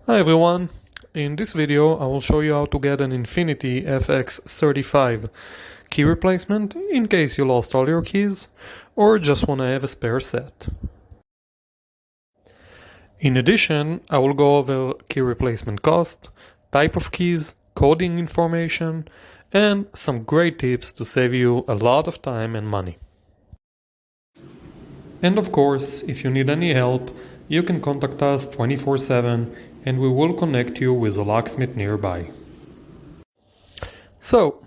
Hi everyone, in this video I will show you how to get an Infiniti FX35 key replacement in case you lost all your keys or just want to have a spare set. In addition, I will go over key replacement cost, type of keys, coding information, and some great tips to save you a lot of time and money. And of course, if you need any help, you can contact us 24/7 and we will connect you with a locksmith nearby. So,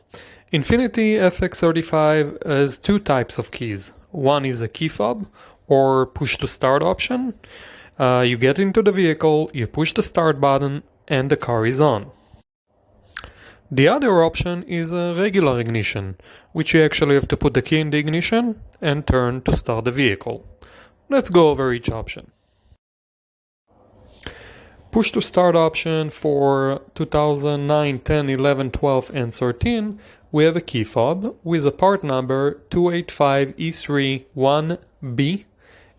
Infiniti FX35 has two types of keys. One is a key fob or push to start option. You get into the vehicle, you push the start button and the car is on. The other option is a regular ignition, which you actually have to put the key in the ignition and turn to start the vehicle. Let's go over each option. Push to start option for 2009, 10, 11, 12 and 13, we have a key fob with a part number 285E31B,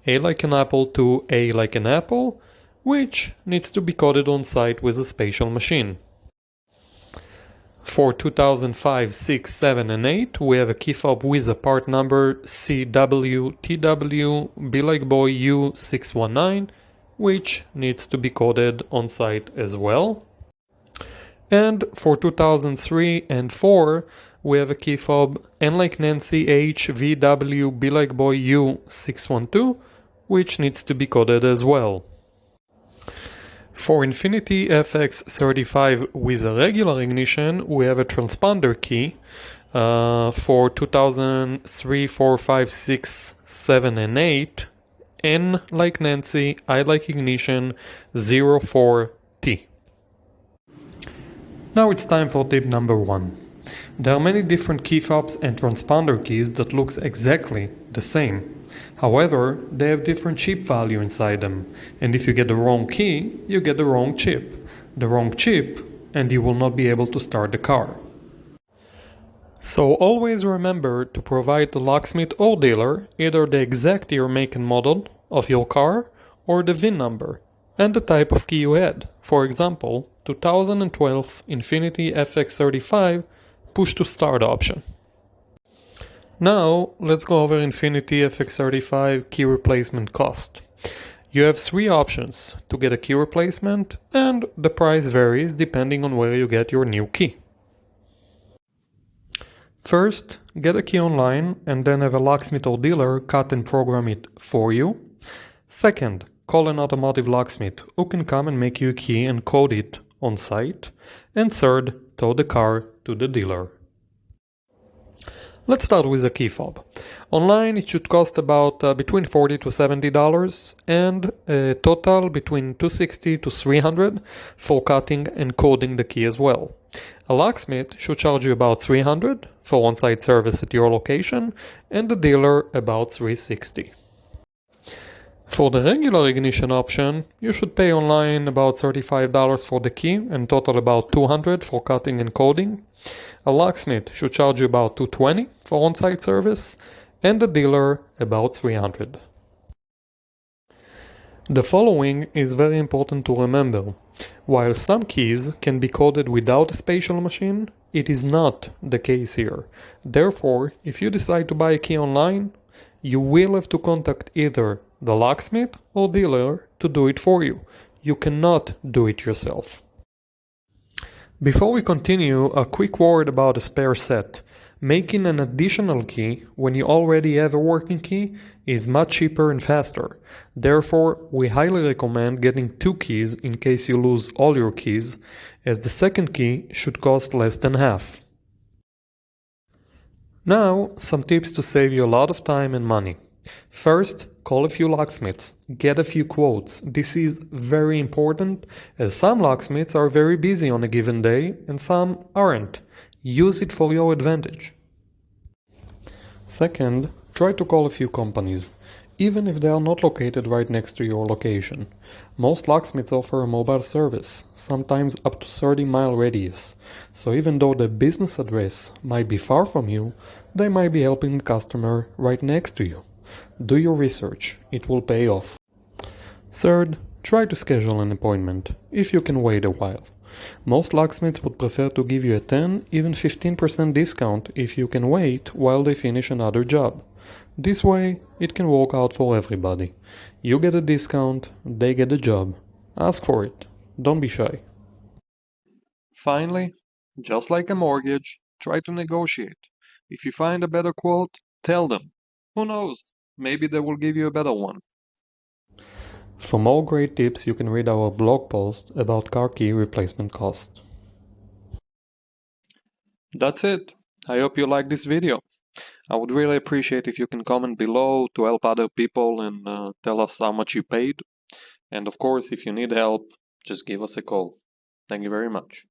A like an apple to A like an apple, which needs to be coded on site with a special machine. For 2005, 6, 7 and 8, we have a key fob with a part number CWTW B like boy U619, which needs to be coded on site as well. And for 2003 and 4, we have a key fob N like Nancy HVW B like boy U612, which needs to be coded as well. For Infiniti FX35 with a regular ignition, we have a transponder key for 2003, 4, 5, 6, 7 and 8, N like Nancy, I like ignition, 04T. Now it's time for tip number 1. There are many different key fobs and transponder keys that looks exactly the same. However, they have different chip value inside them, and if you get the wrong key, you get the wrong chip. The wrong chip, and you will not be able to start the car. So always remember to provide the locksmith or dealer either the exact year, make and model of your car or the VIN number and the type of key you had. For example, 2012 Infiniti FX35 push to start option. Now let's go over Infiniti FX35 key replacement cost. You have three options to get a key replacement and the price varies depending on where you get your new key. First, get a key online and then have a locksmith or dealer cut and program it for you. Second, call an automotive locksmith who can come and make you a key and code it on site. And third, tow the car to the dealer. Let's start with a key fob. Online it should cost about between $40 to $70 and a total between $260 to $300 for cutting and coding the key as well. A locksmith should charge you about $300 for on-site service at your location and the dealer about $360. For the regular ignition option, you should pay online about $35 for the key and total about $200 for cutting and coding. A locksmith should charge you about $220 for on-site service and the dealer about $300. The following is very important to remember. While some keys can be coded without a special machine, it is not the case here. Therefore, if you decide to buy a key online, you will have to contact either the locksmith or dealer to do it for you. You cannot do it yourself. Before we continue, a quick word about a spare set. Making an additional key when you already have a working key is much cheaper and faster. Therefore, we highly recommend getting two keys in case you lose all your keys, as the second key should cost less than half. Now, some tips to save you a lot of time and money. First, call a few locksmiths, get a few quotes. This is very important as some locksmiths are very busy on a given day and some aren't. Use it for your advantage. Second, try to call a few companies, even if they are not located right next to your location. Most locksmiths offer a mobile service, sometimes up to 30-mile radius. So even though the business address might be far from you, they might be helping the customer right next to you. Do your research, it will pay off. Third, try to schedule an appointment, if you can wait a while. Most locksmiths would prefer to give you a 10, even 15% discount if you can wait while they finish another job. This way, it can work out for everybody. You get a discount, they get a job. Ask for it. Don't be shy. Finally, just like a mortgage, try to negotiate. If you find a better quote, tell them. Who knows? Maybe they will give you a better one. For more great tips, you can read our blog post about car key replacement cost. That's it. I hope you liked this video. I would really appreciate if you can comment below to help other people and tell us how much you paid. And of course, if you need help, just give us a call. Thank you very much.